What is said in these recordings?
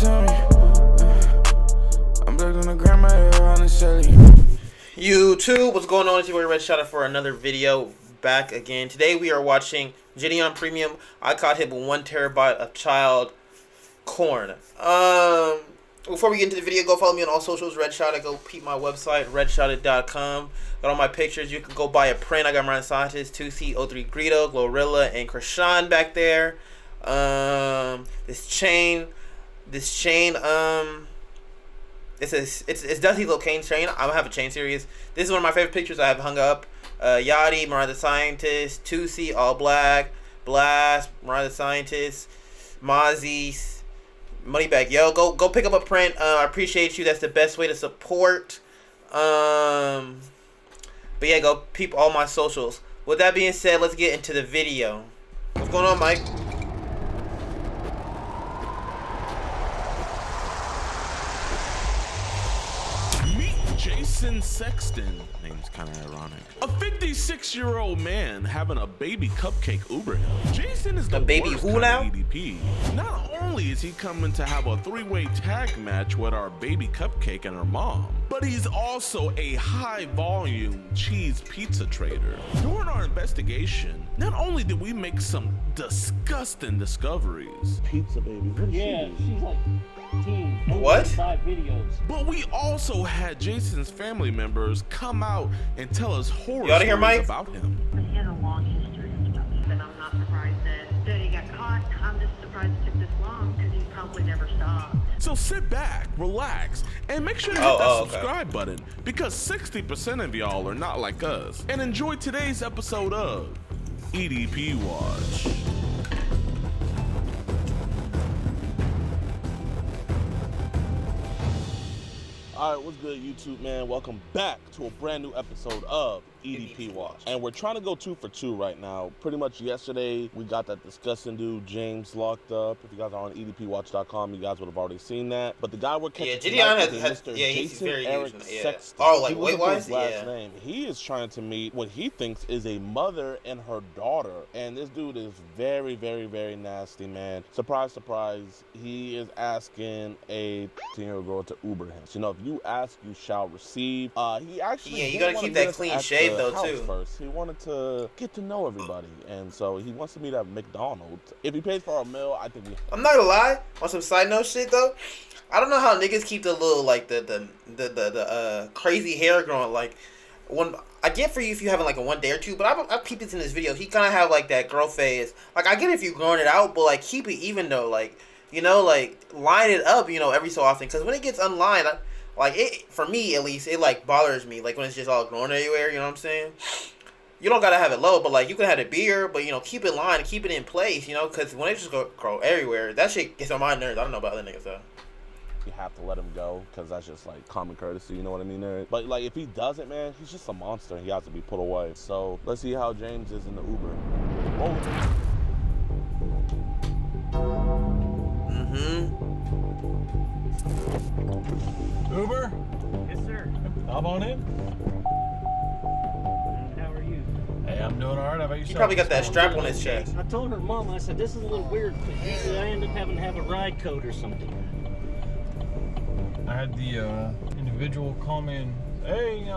tell me. I'm black on the grandma on the Shelly. YouTube, what's going on? It's your boy RegshotIt for another video. Back again. Today we are watching Gideon Premium. I caught him with 1 terabyte of child corn. Before we get into the video, go follow me on all socials, RegshotIt. Go peep my website, RegshotIt.com. Got all my pictures. You can go buy a print. I got Marine Scientist, 2C, O3 Greedo, Glorilla, and Krishan back there. This chain, it's Dusty Locaine chain. I don't have a chain series. This is one of my favorite pictures I have hung up. Yachty, Marine the Scientist, 2C, All Black, Blast, Marine the Scientist, Mozzie, Moneybag Yo. Go pick up a print. I appreciate you. That's the best way to support. But yeah, go peep all my socials. With that being said, let's get into the video. What's going on, Mike? Jason Sexton, name's kind of ironic. A 56-year-old man having a baby cupcake Uber him. Jason is the baby worst who kind now? of EDP. Not only is he coming to have a 3-way tag match with our baby cupcake and her mom, but he's also a high-volume cheese pizza trader. During our investigation, not only did we make some disgusting discoveries. Pizza baby, what is she? She's like What? 5 videos. But we also had Jason's family members come out and tell us horror You oughta hear stories Mike? about him. He has a long history of stuff, and I'm not surprised that he got caught. I'm just surprised it took this long because he probably never stopped. So sit back, relax, and make sure to hit that subscribe button because 60% of y'all are not like us. And enjoy today's episode of EDP Watch. All right, what's good, YouTube, man? Welcome back to a brand new episode of EDP Watch. And we're trying to go 2 for 2 right now. Pretty much yesterday, we got that disgusting dude, James, locked up. If you guys are on EDPWatch.com, you guys would have already seen that. But the guy we're catching tonight is Mr. Jason Eric Sexton. Oh, like weight-wise? Yeah. Name. He is trying to meet what he thinks is a mother and her daughter. And this dude is very, very, very nasty, man. Surprise, surprise. He is asking a 10-year-old girl to Uber him. So, you know, if you ask, you shall receive. He actually you gotta keep that clean shave though too. First, he wanted to get to know everybody, and so he wants to meet at McDonald's. If he pays for a meal, I think I'm not gonna lie. On some side note shit though, I don't know how niggas keep the little like the crazy hair growing. Like when I get for you if you having like a 1 day or 2, but I peeped this in this video. He kind of have like that girl phase. Like I get if you growing it out, but like keep it even though. Like you know, like line it up. You know, every so often because when it gets unlined. Like, it, for me, at least, it, like, bothers me, like, when it's just all growing everywhere, you know what I'm saying? You don't gotta have it low, but, like, you can have a beard, but, you know, keep it lined, keep it in place, you know, because when it just grow everywhere, that shit gets on my nerves. I don't know about other niggas, though. you have to let him go, because that's just, like, common courtesy, you know what I mean, Eric? But, like, if he doesn't, man, he's just a monster, and he has to be put away. So, let's see how James is in the Uber. Whoa. Uber? Yes, sir. Hop on in. How are you? Hey, I'm doing all right. How about yourself? He probably got that strap on his chest. I told her mom, I said, this is a little weird because usually I end up having to have a ride code or something. I had the individual call me and, hey,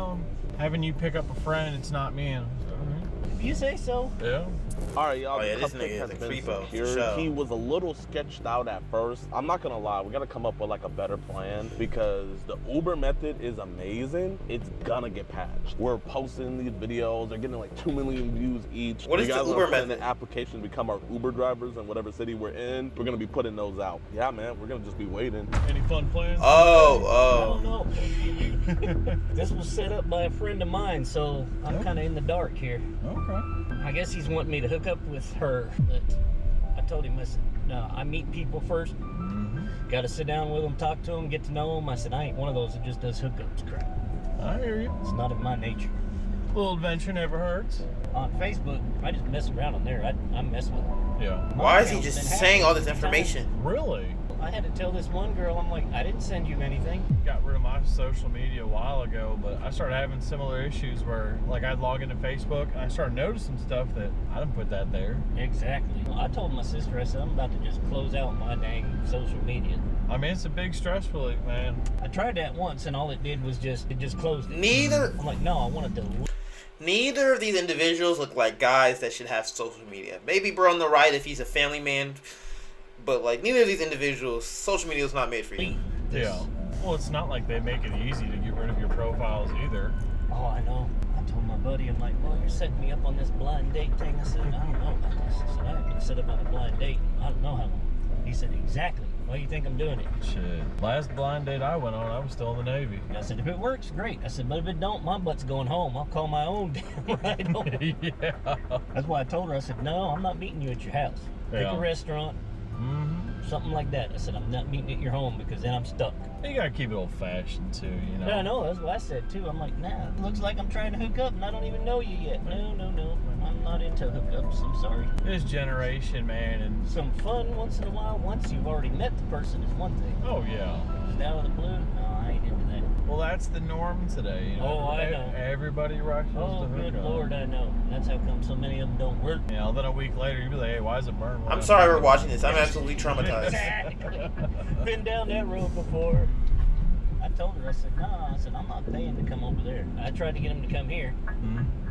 having you pick up a friend, it's not me. And I was like, all right. If you say so. Yeah. All right, y'all. Oh, yeah, this Cupcake nigga has is a been creepo, secured. for sure. He was a little sketched out at first. I'm not gonna lie, we gotta come up with like a better plan because the Uber method is amazing. It's gonna get patched. We're posting these videos. They're getting like 2 million views each. What is the Uber method? The application to become our Uber drivers in whatever city we're in. We're gonna be putting those out. Yeah, man. We're gonna just be waiting. Any fun plans? Oh. I don't know. This was set up by a friend of mine, so I'm kind of in the dark here. Okay. I guess he's wanting me to hook up with her, but I told him, listen, no, I meet people first. Got to sit down with them, talk to them, get to know them. I said, I ain't one of those that just does hookups crap. I hear you. It's not in my nature. A little adventure never hurts. On Facebook, I just mess around on there. I mess with them. Yeah. Why is he just saying all this information? Really? I had to tell this one girl, I'm like, I didn't send you anything. Got rid of my social media a while ago, but I started having similar issues where, like, I'd log into Facebook and I started noticing stuff that I didn't put that there. Exactly. I told my sister, I said, I'm about to just close out my dang social media. I mean, it's a big stress relief, man. I tried that once, and all it did was it just closed it. Neither I'm like, no, I wanted to. neither of these individuals look like guys that should have social media. Maybe bro on the right if he's a family man, but like neither of these individuals, social media is not made for you. Yeah. Well, it's not like they make it easy to get rid of your profiles either. Oh, I know. I told my buddy, I'm like, well, you're setting me up on this blind date thing. I said, I don't know about this. I said, I haven't been set up on a blind date. I don't know how long. He said, exactly. Why do you think I'm doing it? Shit. Last blind date I went on, I was still in the Navy. I said, if it works, great. I said, but if it don't, my butt's going home. I'll call my own damn ride home. Yeah. That's why I told her, I said, no, I'm not meeting you at your house. Pick Yeah. a restaurant, something like that. I said, I'm not meeting at your home because then I'm stuck. You gotta keep it old-fashioned too, you know. Yeah, I know. That's what I said too. I'm like, nah, it looks like I'm trying to hook up and I don't even know you yet. No. I'm not into hookups. I'm sorry. This generation, man, and Some fun once in a while, once you've already met the person, is one thing. oh yeah. Just out of the blue, no, I ain't into that. Well, that's the norm today. You know? Oh, I know. Everybody rushes Oh, to hook good up. Lord, I know. That's how come so many of them don't work. You know, then a week later, you'd be like, hey, why is it burned? I'm sorry we're watching this. I'm absolutely traumatized. Exactly. Been down that road before. I told her, I said, no, I said, I'm not paying to come over there. I tried to get him to come here.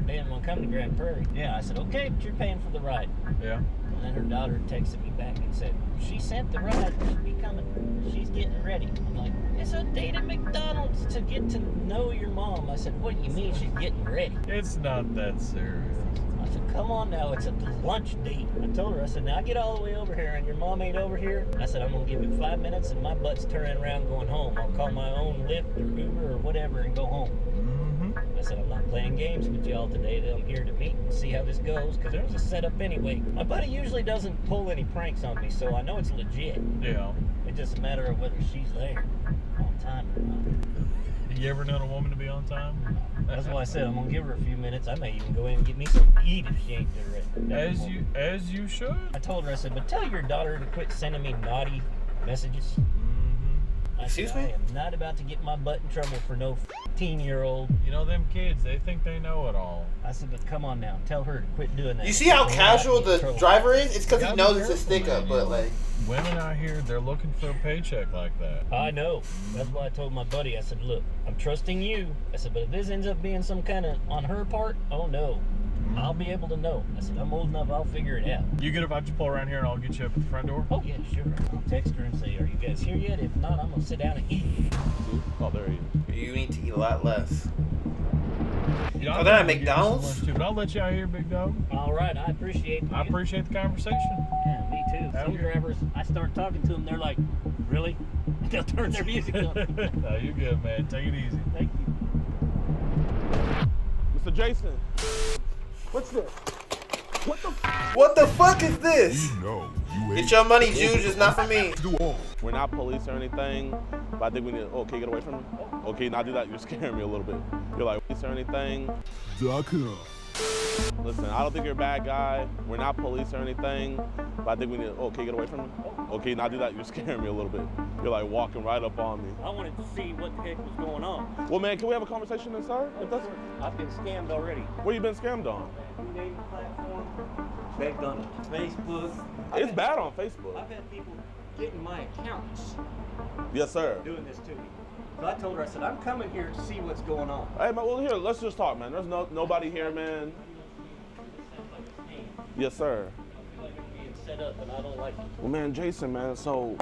They didn't want to come to Grand Prairie. Yeah, I said, okay, but you're paying for the ride. Yeah. And then her daughter texted me back and said, she sent the ride, she'll be coming. She's getting ready. I'm like, it's a date at McDonald's to get to know your mom. I said, what do you mean she's getting ready? It's not that serious. I said, come on now, it's a lunch date. I told her, I said, now I get all the way over here and your mom ain't over here. I said, I'm going to give it 5 minutes and my butt's turning around going home. I'll call my own Lyft or Uber or whatever and go home. I said, I'm not playing games with y'all today. I'm here to meet and see how this goes, because there's a setup anyway. My buddy usually doesn't pull any pranks on me, so I know it's legit. Yeah. It's just a matter of whether she's there on time or not. You ever known a woman to be on time? That's why I said I'm going to give her a few minutes. I may even go in and get me something to eat if she ain't there ready. As you should. I told her, I said, but tell your daughter to quit sending me naughty messages. I said, Excuse me? I am not about to get my butt in trouble for no 15-year-old. You know them kids, they think they know it all. I said, but come on now, tell her to quit doing that. You see how Don't casual get me in the trouble. driver is? It's because You he gotta knows be it's a stick careful, up, man, but you know. like, Women out here, they're looking for a paycheck like that. I know. That's why I told my buddy, I said, look, I'm trusting you. I said, but if this ends up being some kind of on her part, oh no. I'll be able to know. I said, I'm old enough, I'll figure it out. You good if I just pull around here and I'll get you up at the front door? Oh yeah, sure. I'll text her and say, are you guys here yet? If not, I'm gonna sit down and eat. Oh, there he is. you need to eat a lot less. You know, Oh, I'm they're at gonna give you some McDonald's? lunch too, but I'll let you out here, big dog. All right, I appreciate you. I appreciate the conversation. Yeah, me too. Have Some you- drivers, I start talking to them, they're like, really? They'll turn their music up. No, you're good, man. Take it easy. Thank you. Mr. Jason. What's this? What the What the fuck is this? No, you Get your money, Jews. It's not for me. do all. We're not police or anything, but I think we need. Okay, get away from me. Okay, now do that. You're scaring me a little bit. You're like police or anything. .com. Listen, I don't think you're a bad guy. We're not police or anything, but I think we need. Okay, get away from me. Okay, now do that. You're scaring me a little bit. You're like walking right up on me. I wanted to see what the heck was going on. Well, man, can we have a conversation then, sir? If that's I've been scammed already. where you been scammed on. Dating platform, begged on Facebook. It's bad on Facebook. I've had people getting my accounts Yes, sir. doing this to me. So I told her, I said, I'm coming here to see what's going on. Hey, man. Well, here, let's just talk, man. There's nobody here, man. Yes, sir. I feel like I'm being set up and I don't like it. Well, man, Jason, man. So,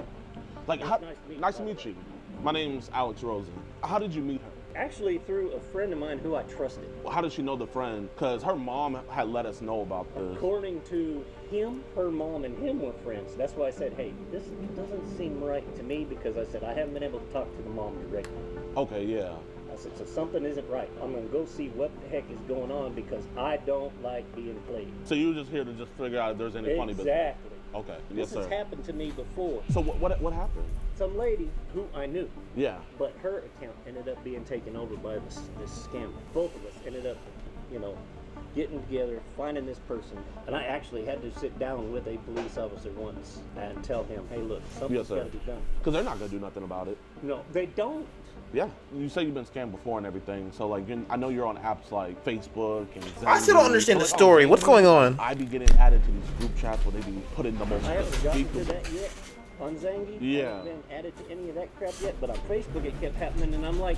like, how, Nice to meet you. nice to meet you. My name's Alex Rosen. How did you meet her? Actually, through a friend of mine who I trusted. How did she know the friend? Because her mom had let us know about this. According to him, her mom and him were friends. That's why I said, hey, this doesn't seem right to me because I said, I haven't been able to talk to the mom directly. Okay, yeah. I said, so something isn't right. I'm going to go see what the heck is going on because I don't like being played. So you were just here to just figure out if there's any funny business? Exactly. Okay, yes, This has sir. happened to me before. So what happened? Some lady who I knew, Yeah. but her account ended up being taken over by this scammer. Both of us ended up, getting together, finding this person. And I actually had to sit down with a police officer once and tell him, hey, look, something's got to be done. Because they're not going to do nothing about it. No, they don't. Yeah, you say you've been scammed before and everything, so like I know you're on apps like Facebook and Zenly. I still don't understand the story. What's going on? I be getting added to these group chats where they be putting the most. I haven't gotten to that yet on Zangy. Yeah. I haven't been added to any of that crap yet, but on Facebook it kept happening, and I'm like,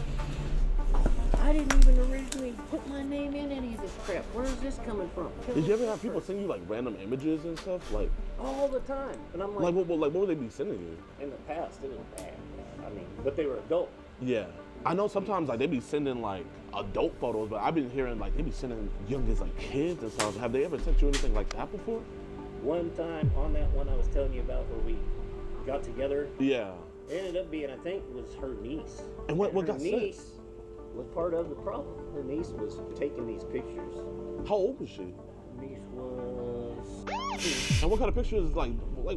I didn't even originally put my name in any of this crap. Where is this coming from? Did you ever have people send you like random images and stuff, like all the time? And I'm what would they be sending you? In the past, it was bad. I mean, but they were adult. Yeah. I know sometimes like they be sending like adult photos, but I've been hearing like they be sending young as like kids and stuff. Have they ever sent you anything like that before? One time on that one I was telling you about where we got together. Yeah. It ended up being, I think, was her niece. And what got her niece was part of the problem. Her niece was taking these pictures. How old was she? Her niece was. And what kind of pictures, like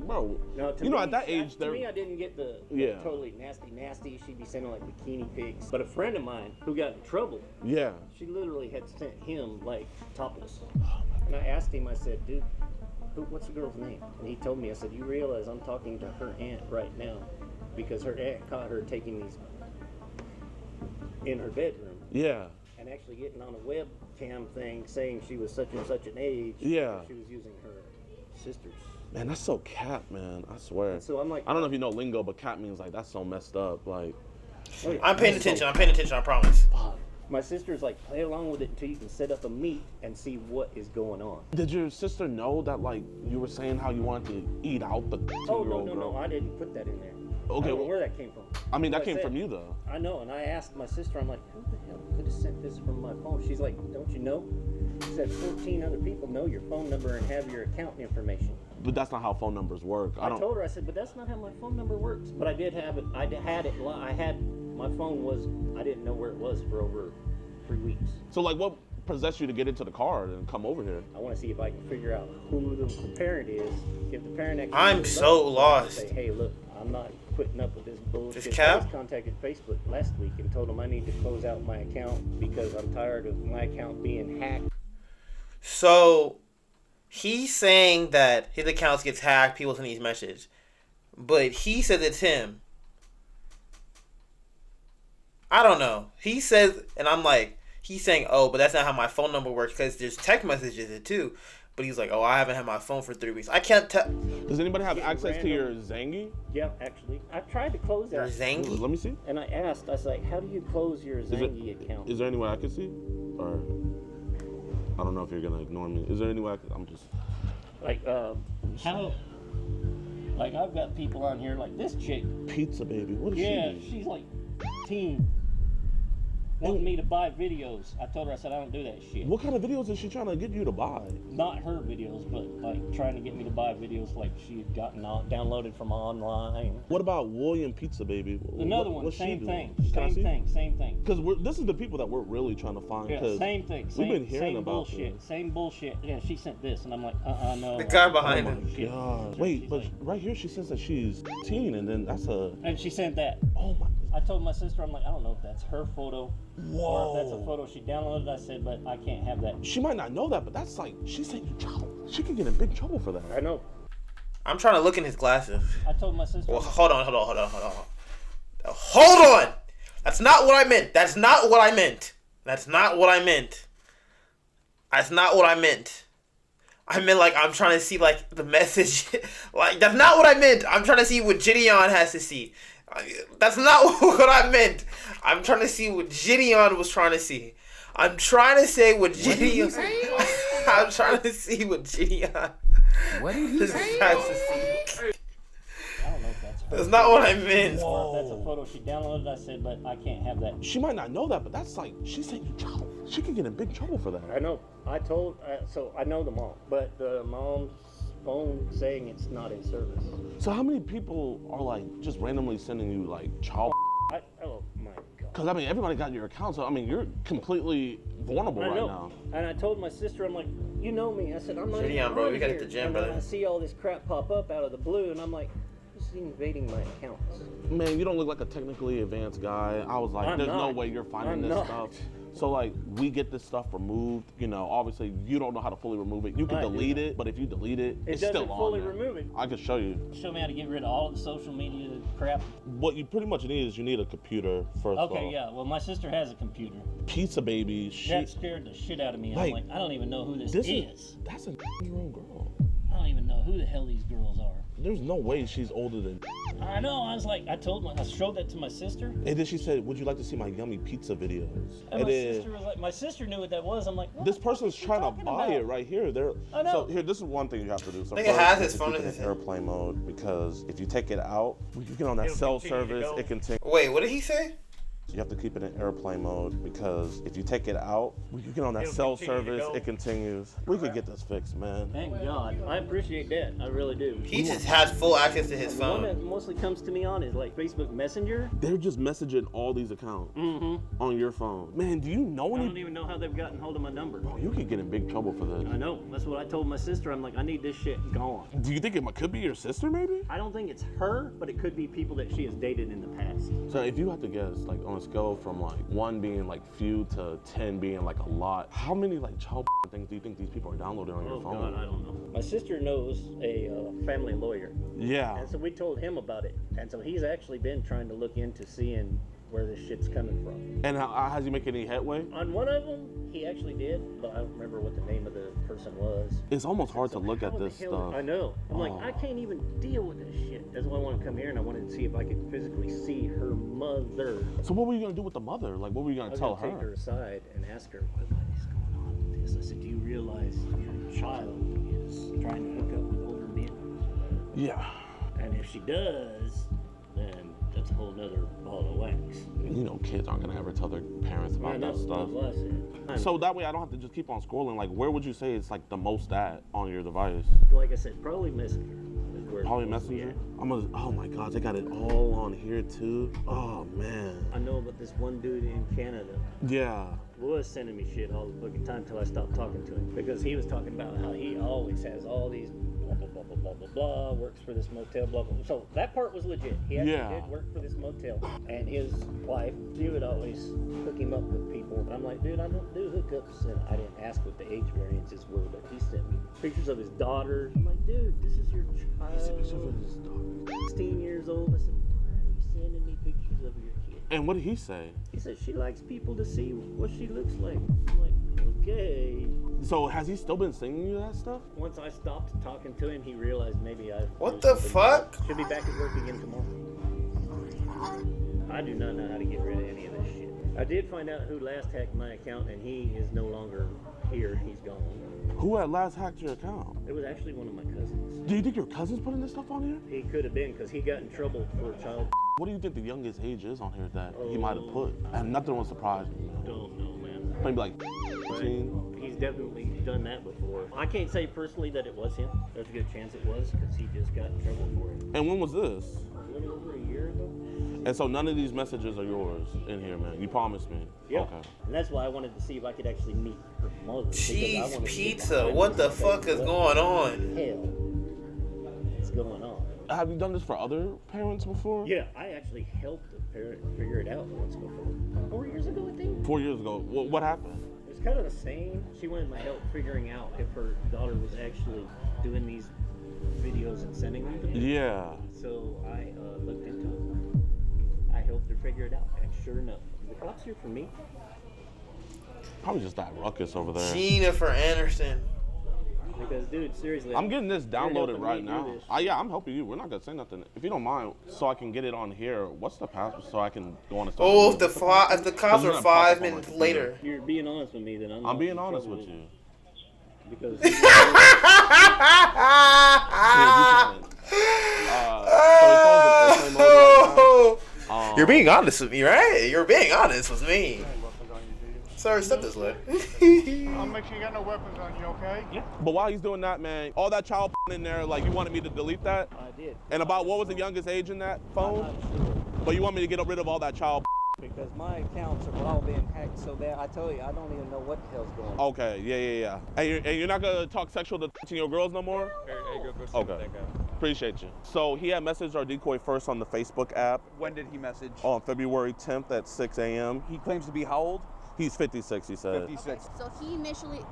bro? No, you know, at that age, to me, I didn't get the totally nasty. She'd be sending like bikini pics. But a friend of mine who got in trouble, yeah, she literally had sent him like topless. And I asked him, I said, dude, what's the girl's name? And he told me, I said, you realize I'm talking to her aunt right now because her aunt caught her taking these in her bedroom. Yeah. And actually getting on a webcam thing saying she was such and such an age. Yeah. She was using her sister's. Man, that's so cat, man. I swear. And so I'm like, I don't know if you know lingo, but cat means like that's so messed up. Like, I'm paying attention. I'm paying attention. I promise. My sister's like, play along with it until you can set up a meet and see what is going on. Did your sister know that like you were saying how you wanted to eat out the 2-year-old girl? No, I didn't put that in there. Okay, I don't know where that came from. I mean, that came from you though. I know, and I asked my sister, I'm like, who the hell could have sent this from my phone? She's like, don't you know? She said 14 other people know your phone number and have your account information. But that's not how phone numbers work. I told her, I said, but that's not how my phone number works. But I did have it. I had my phone was, I didn't know where it was for over 3 weeks. So like, what possessed you to get into the car and come over here? I want to see if I can figure out who the parent is. If the parent actually, I'm so lost. Say, hey, look, I'm not putting up with this bullshit. This cap? I just contacted Facebook last week and told them I need to close out my account because I'm tired of my account being hacked. So he's saying that his account gets hacked, people send these messages, but he says it's him. I don't know. He says, and I'm like, he's saying, oh, but that's not how my phone number works because there's text messages it too. But he's like, oh, I haven't had my phone for 3 weeks. I can't tell. Does anybody have access to your Zangy? Yeah, actually. I tried to close Your that. Zangy? Let me see. And I asked, I was like, how do you close your Zangy account? Is there any way I can see? Or I don't know if you're gonna ignore me. Is there any way I'm just like how? Like I've got people on here like this chick. Pizza baby. What is she? She's like teen. Wanting me to buy videos. I told her, I said, I don't do that shit. What kind of videos is she trying to get you to buy? Not her videos, but like trying to get me to buy videos like she had gotten downloaded from online. What about William Pizza Baby? Another one, same thing. Same thing. Because this is the people that we're really trying to find. Yeah, same thing. We've been hearing same about bullshit. this. Same bullshit. Yeah, she sent this, and I'm like, no. The guy behind Oh my gosh. Wait, but right here she says that she's teen, and then that's a. And she sent that. Oh my. I told my sister, I'm like, I don't know if that's her photo. Whoa. Or if that's a photo she downloaded. I said, but I can't have that. She might not know that, but that's like, she's saying she could get in big trouble for that. I know. I'm trying to look in his glasses. I told my sister. Well, hold on. Hold on. That's not what I meant. That's not what I meant. I meant like I'm trying to see like the message. Like that's not what I meant. I'm trying to see what Gideon has to see. That's not what I meant. I'm trying to see what Gideon was trying to see. I'm trying to say what Gideon. I'm trying to see what Gideon. What did he say? I don't know if that's her. That's not what I meant. Or if that's a photo she downloaded. I said, but I can't have that. She might not know that, but that's like, she's saying she could get in big trouble for that. I know. I told. So I know the mom, but the mom's phone saying it's not in service. So how many people are like just randomly sending you like child? Oh my god. Because I mean, everybody got your account, so I mean, you're completely vulnerable right now. And I told my sister, I'm like, you know me. I said, I'm not. Gideon, bro, we gotta hit the gym, and brother. I see all this crap pop up out of the blue, and I'm like, invading my accounts? Man, you don't look like a technically advanced guy. I was like, I'm there's no not. way you're finding I'm this not. stuff. So like, we get this stuff removed. You know, obviously you don't know how to fully remove it. You can delete it, but if you delete it, it's still on fully there. remove it. I can show you. Show me how to get rid of all the social media crap. What you pretty much need is you need a computer first of all. Okay, yeah. Well, my sister has a computer. Pizza baby, That shit. scared the shit out of me. Like, I'm like, I don't even know who this This is. that's a year old girl. I don't even know who the hell these girls are. There's no way she's older than. I know. I was like, I showed that to my sister. And then she said, would you like to see my yummy pizza videos? And my sister was like, my sister knew what that was. I'm like, what? This person's trying to talking buy about? it right here. I know. So here, this is one thing you have to do. So Nigga first, has you his have to phone keep in it his in airplane mode, because if you take it out, when you get on that It'll cell continue to service, go. it continues. Wait, what did he say? You have to keep it in airplane mode, because if you take it out, when you get on that It'll cell continue to service, go. it continues. We could get this fixed, man. Thank God. I appreciate that. I really do. He just has full access to his The one that phone. mostly comes to me on is like Facebook Messenger. They're just messaging all these accounts on your phone. Man, do you know I any? don't even know how they've gotten hold of my number. You could get in big trouble for this. I know. That's what I told my sister. I'm like, I need this shit gone. Do you think it could be your sister, maybe? I don't think it's her, but it could be people that she has dated in the past. So if you had to guess, like on a scale from like 1 being like few to 10 being like a lot, how many like child things do you think these people are downloading on your Oh phone? God, I don't know. My sister knows a family lawyer, Yeah. and so we told him about it, and so he's actually been trying to look into seeing where this shit's coming from. And has he make any headway? On one of them, he actually did, but I don't remember what the name of the person was. It's almost hard to So look how at the this hell- stuff. I know. I'm like, Oh. I can't even deal with this shit. That's why I want to come here, and I wanted to see if I could physically see her mother. So what were you gonna do with the mother? Like, what were you I gonna was tell gonna take her her? aside and ask her, what is going on with this? I said, do you realize your child is trying to hook up with older men? Yeah. And if she does, then that's a whole nother ball of wax. You know, kids aren't gonna ever tell their parents I about know, that stuff. that's what I said. So that way I don't have to just keep on scrolling. Like, where would you say it's like the most at on your device? Like I said, probably Messenger. Is where it's Probably supposed to be Messenger? at. I'm gonna, oh my God, they got it all on here too. Oh man. I know about this one dude in Canada Yeah. was sending me shit all the fucking time till I stopped talking to him, because he was talking about how he always has all these blah blah blah blah blah blah blah, works for this motel, blah blah. So that part was legit. He actually Yeah. did work for this motel, and his wife, she would always hook him up with people. And I'm like, dude, I don't do hookups, and I didn't ask what the age variances were, but he sent me pictures of his daughter. I'm like, dude, this is your child. 16 years old. I said, why are you sending me pictures of your kid? And what did he say? He said she likes people to see what she looks like. I'm like, okay. So has he still been sending you that stuff? Once I stopped talking to him, he realized maybe I. What the fuck? Should be back at work again tomorrow. I do not know how to get rid of any of this shit. I did find out who last hacked my account, and he is no longer here. He's gone. Who had last hacked your account? It was actually one of my cousins. Do you think your cousin's putting this stuff on here? He could have been, because he got in trouble for child. What do you think the youngest age is on here that he might have put? And nothing will surprise me, man. Don't know, man. Maybe like 15. He's definitely done that before. I can't say personally that it was him. There's a good chance it was, because he just got in trouble for it. And when was this? A little over a year ago. And so none of these messages are yours in here, man. You promised me. Yeah. Okay. And that's why I wanted to see if I could actually meet her mother. because I Cheese wanted to get pizza. behind What the this and fuck say, is what going the on? hell is going on? Have you done this for other parents before? Yeah, I actually helped a parent figure it out once before. 4 years ago, I think. 4 years ago. What happened? It was kind of the same. She wanted my help figuring out if her daughter was actually doing these videos and sending them to me. Yeah. So I looked into it. I helped her figure it out, and sure enough, the cops here for me. Probably just that ruckus over there. Jennifer Anderson. Because, dude, seriously, I'm getting this you're helping downloaded right me do now. this. Yeah, I'm helping you. We're not gonna say nothing. If you don't mind, so I can get it on here. What's the password so I can go on and start? Oh, doing if the it? if the cops It's are gonna pop 5 up on my minutes computer. later. You're being honest with me, then I'm I'm not being in honest trouble with you. Because Yeah, you can. So it calls it airplane mode right now. You're being honest with me, right? You're being honest with me. Sir, step this way. I'll make sure you got no weapons on you, okay? yeah, But while he's doing that, man, all that child in there, like you wanted me to delete that? I did. And about what was the youngest age in that I'm phone? not sure. But you want me to get rid of all that child? Because my accounts are all being hacked so bad, I tell you, I don't even know what the hell's going on. Okay, yeah. And you're not gonna talk sexual to your girls no more? Hey, go see Okay. what that guy. Appreciate you. So he had messaged our decoy first on the Facebook app. When did he message? On February 10th at 6 a.m. He claims to be how old? He's 56, he said. 56. So he initiated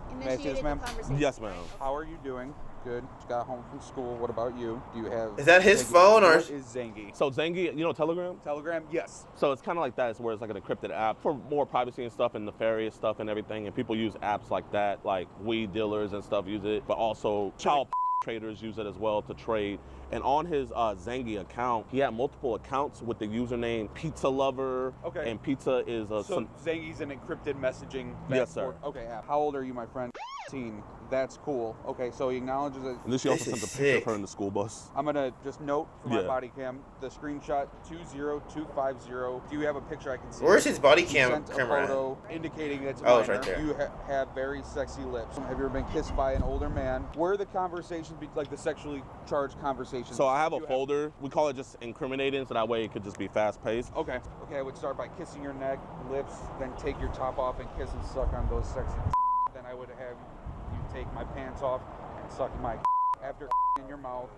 the ma'am? conversation. Yes, ma'am. How are you doing? Good. Just got home from school. What about you? Do you have... Is that his phone or... What is Zangy? So Zangy, you know Telegram? Telegram? Yes. So it's kind of like that. It's where it's like an encrypted app for more privacy and stuff and nefarious stuff and everything. And people use apps like that, like weed dealers and stuff use it, but also child traders use it as well to trade. And on his Zangy account, he had multiple accounts with the username Pizza Lover. Okay. And pizza is a... So Zangy's an encrypted messaging. Yes, sir. Okay. How old are you, my friend? 18. That's cool. Okay, so he acknowledges it. And then she also This sent a is picture of sick. her in the school bus. I'm gonna just note for my Yeah. body cam the screenshot 20250. Do you have a picture I can see? Where's his body He cam sent a camera at? photo indicating it's Oh, it's minor. right there. You have very sexy lips. Have you ever been kissed by an older man? Where are the conversations, like the sexually charged conversations? So I have a You folder. We call it just incriminating, so that way it could just be fast paced. Okay. Okay, I would start by kissing your neck, lips, then take your top off and kiss and suck on those sexy. Then I would have you take my pants off and suck my. After in your mouth,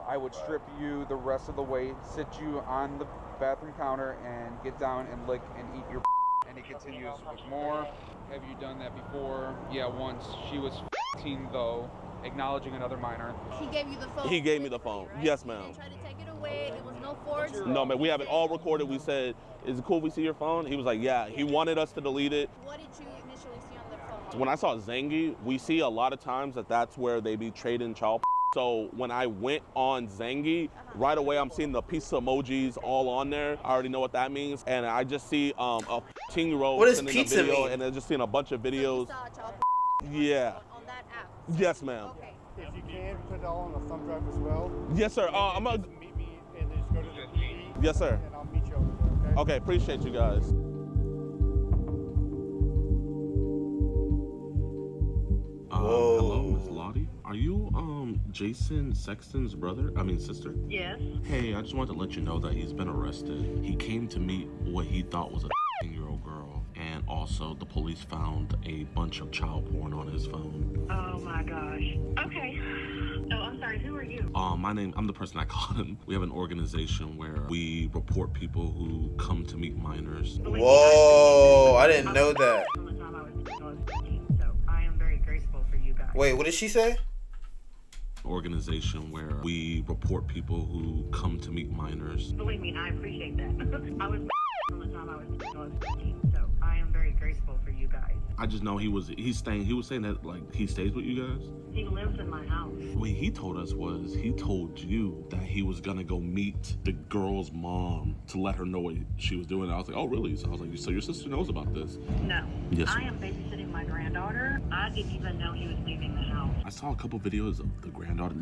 I would strip you the rest of the way, sit you on the bathroom counter, and get down and lick and eat your. And he continues with more. Have you done that before? Yeah, once. She was 15 though, acknowledging another minor. He gave you the phone. He gave me the phone. Right? Yes, He ma'am. didn't try to take it away. It was no force. No, man, we have it all recorded. We said, is it cool if we see your phone? He was like, yeah. He wanted us to delete it. What did you initially see on the phone? When I saw Zangy, we see a lot of times that's where they be trading child. So when I went on Zangy, right away I'm seeing the pizza emojis all on there. I already know what that means. And I just see a 15-year-old What does sending pizza a video, mean? and then just seeing a bunch of So you videos. saw child Yeah. on that app. Yes, ma'am. Okay. If you can, put it all on a thumb drive as well. Yes, sir. I'm and a. just meet me and just go to the PD. Yes, sir. And I'll meet you over there, okay? Okay, appreciate you guys. Hello, Miss Lottie. Are you Jason Sexton's sister? Yes. Hey, I just wanted to let you know that he's been arrested. He came to meet what he thought was a 15-year-old girl, and also the police found a bunch of child porn on his phone. Oh my gosh. Okay. So I'm sorry, who are you? I'm the person that called him. We have an organization where we report people who come to meet minors. Whoa, I didn't know that. From the time I was 15, so I am very grateful for you guys. Wait, what did she say? Organization where we report people who come to meet minors. Believe me, I appreciate that. I was from the time I was 15, so I am very grateful for you guys. I just know he was saying that like he stays with you guys. He lives in my house. What he told us was he told you that he was gonna go meet the girl's mom to let her know what she was doing. I was like, oh really? So I was like, so your sister knows about this? No. Yes, I ma'am. am babysitting my granddaughter. I didn't even know he was leaving the house. I saw a couple videos of the granddaughter,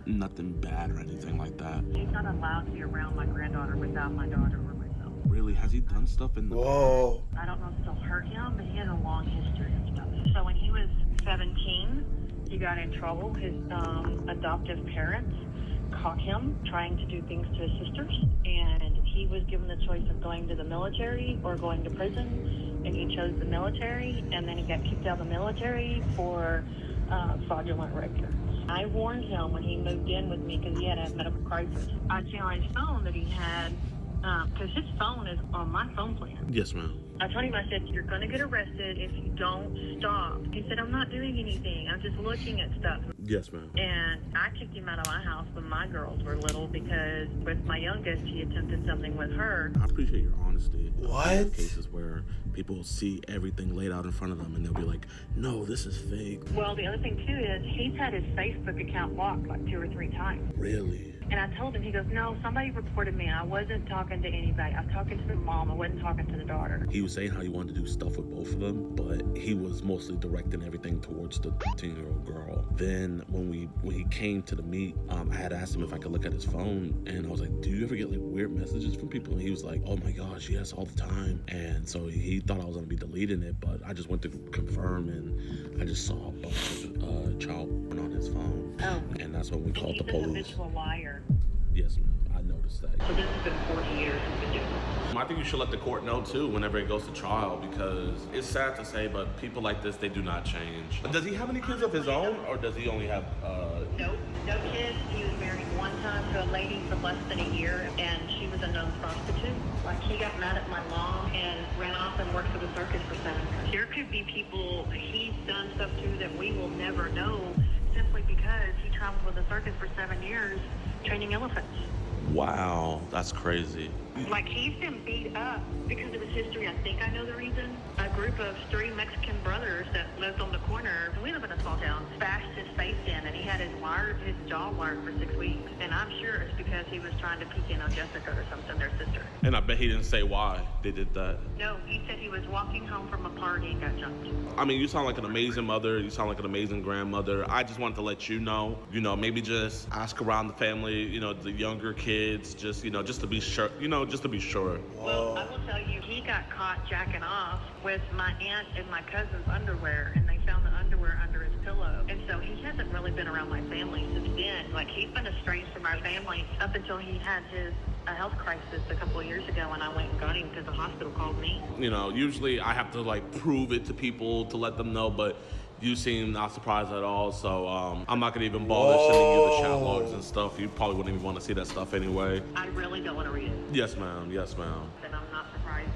nothing bad or anything like that. He's not allowed to be around my granddaughter without my daughter or myself. Really? Has he done stuff in the Whoa. I don't know if it'll hurt him, but he has a long history of stuff. So when he was 17, he got in trouble. His adoptive parents caught him trying to do things to his sisters, and he was given the choice of going to the military or going to prison, and he chose the military, and then he got kicked out of the military for fraudulent record. I warned him when he moved in with me because he had a medical crisis. I see on his phone that he had, because his phone is on my phone plan. Yes, ma'am. I told him, I said, you're going to get arrested if you don't stop. He said, I'm not doing anything. I'm just looking at stuff. Yes, ma'am. And I kicked him out of my house when my girls were little because with my youngest, he attempted something with her. I appreciate your honesty. What? I have cases where people see everything laid out in front of them and they'll be like, no, this is fake. Well, the other thing, too, is he's had his Facebook account blocked like 2 or 3 times. Really? And I told him, he goes, no, somebody reported me. I wasn't talking to anybody. I was talking to the mom. I wasn't talking to the daughter. He was saying how he wanted to do stuff with both of them, but he was mostly directing everything towards the 15-year-old girl. Then when he came to the meet, I had asked him if I could look at his phone, and I was like, do you ever get like weird messages from people? And he was like, oh my gosh, yes, all the time. And so he thought I was gonna be deleting it, but I just went to confirm, and I just saw a bunch of child porn on his phone. Oh. And that's when we called the He's an police. habitual liar. Yes, ma'am. I noticed that. So this has been 40 years he's been doing this. I think you should let the court know too whenever it goes to trial, because it's sad to say, but people like this, they do not change. Does he have any kids of his own, or does he only have Nope, no kids. He was married one time to a lady for less than a year, and she was a known prostitute. Like, he got mad at my mom and ran off and worked for the circus for 7 years. There could be people he's done stuff to that we will never know, simply because he traveled with the circus for 7 years training elephants. Wow, that's crazy. Like, he's been beat up because of his history. I think I know the reason. A group of 3 Mexican brothers that lived on the corner, we live in a small town, bashed his face in, and he had his jaw wired for 6 weeks. And I'm sure it's because he was trying to peek in on Jessica or something, their sister. And I bet he didn't say why they did that. No, he said he was walking home from a party and got jumped. I mean, you sound like an amazing mother. You sound like an amazing grandmother. I just wanted to let you know, maybe just ask around the family, the younger kids, just to be sure, just to be sure. Well, I will tell you, he got caught jacking off with my aunt and my cousin's underwear, and they found the underwear under his pillow. And so he hasn't really been around my family since then. Like, he's been estranged from our family up until he had a health crisis a couple of years ago, and I went and got him because the hospital called me. Usually I have to prove it to people to let them know, but you seem not surprised at all, so I'm not gonna even bother sending you the chat logs and stuff. You probably wouldn't even want to see that stuff anyway. I really don't want to read it. Yes, ma'am. Yes, ma'am. And I'm not surprised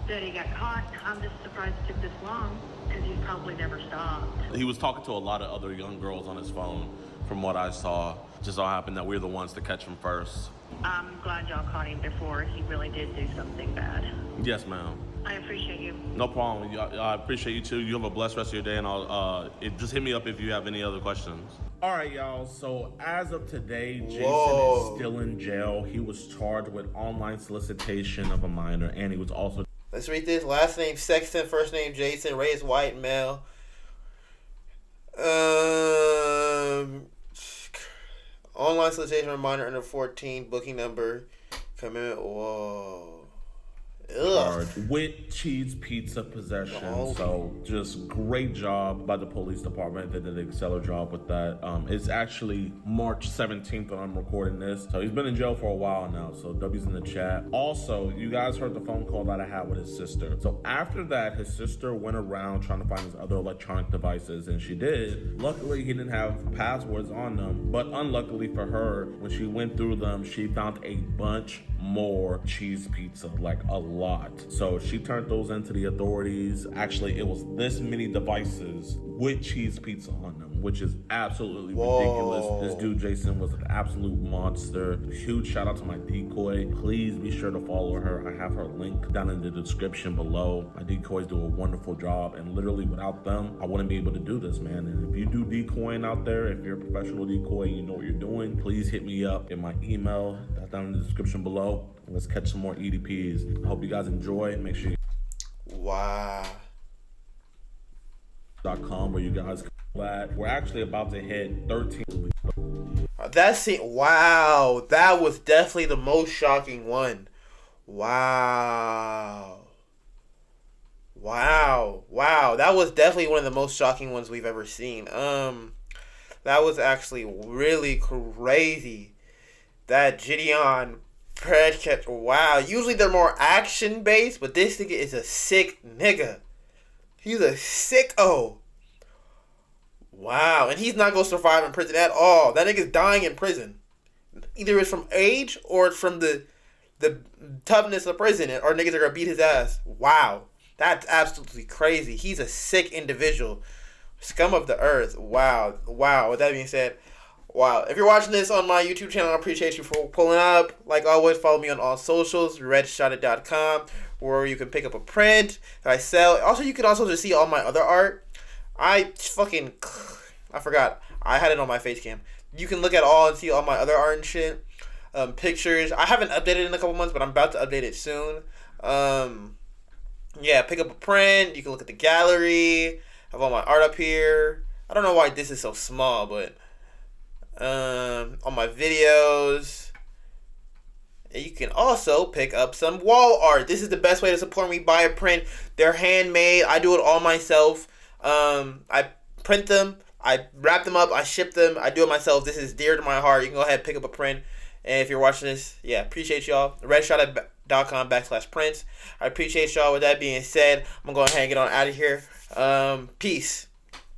that he got caught. I'm just surprised it took this long, because he's probably never stopped. He was talking to a lot of other young girls on his phone, from what I saw. Just so happened that we're the ones to catch him first. I'm glad y'all caught him before he really did do something bad. Yes, ma'am. I appreciate you. No problem. I appreciate you too. You have a blessed rest of your day, and I'll just hit me up if you have any other questions. All right, y'all. So as of today, Jason is still in jail. He was charged with online solicitation of a minor, and he was also. Let's read this. Last name Sexton, first name Jason, race white, male. Online solicitation of a minor under 14, booking number, commitment. Whoa. Ugh. With cheese pizza possession. So just great job by the police department. They did an stellar job with that. It's actually March 17th when I'm recording this. So he's been in jail for a while now. So W's in the chat. Also, you guys heard the phone call that I had with his sister. So after that, his sister went around trying to find his other electronic devices, and she did. Luckily, he didn't have passwords on them. But unluckily for her, when she went through them, she found a bunch more cheese pizza, like a lot. So she turned those into the authorities. Actually, it was this many devices with cheese pizza on them, which is absolutely ridiculous. This dude Jason was an absolute monster. Huge shout out to my decoy. Please be sure to follow her. I have her link down in the description below. My decoys do a wonderful job, and literally without them, I wouldn't be able to do this, man. And if you do decoying out there, if you're a professional decoy and you know what you're doing, please hit me up in my email. That's down in the description below. Let's catch some more EDPs. I hope you guys enjoy. Make sure you .com where you guys can that. We're actually about to hit 13. That's it. Wow. That was definitely the most shocking one. Wow. That was definitely one of the most shocking ones we've ever seen. That was actually really crazy. That Gideon catch. Wow. Usually they're more action based, but this nigga is a sick nigga. He's a sicko. Wow. And he's not gonna survive in prison at all. That nigga's dying in prison. Either it's from age or it's from the toughness of prison, or niggas are gonna beat his ass. Wow. That's absolutely crazy. He's a sick individual. Scum of the earth. Wow. With that being said, wow. If you're watching this on my YouTube channel, I appreciate you for pulling up. Like always, follow me on all socials, RegshotIt.com, where you can pick up a print that I sell. Also, you can also just see all my other art. I forgot. I had it on my face cam. You can look at all and see all my other art and shit. Pictures. I haven't updated in a couple months, but I'm about to update it soon. Yeah, pick up a print. You can look at the gallery. I have all my art up here. I don't know why this is so small, but on my videos. And you can also pick up some wall art. This is the best way to support me. Buy a print. They're handmade. I do it all myself. I print them. I wrap them up. I ship them. I do it myself. This is dear to my heart. You can go ahead and pick up a print. And if you're watching this, yeah, appreciate y'all. RegshotIt.com. facebook.com/Prince. I appreciate y'all. With that being said, I'm going to go ahead and get on out of here. Peace.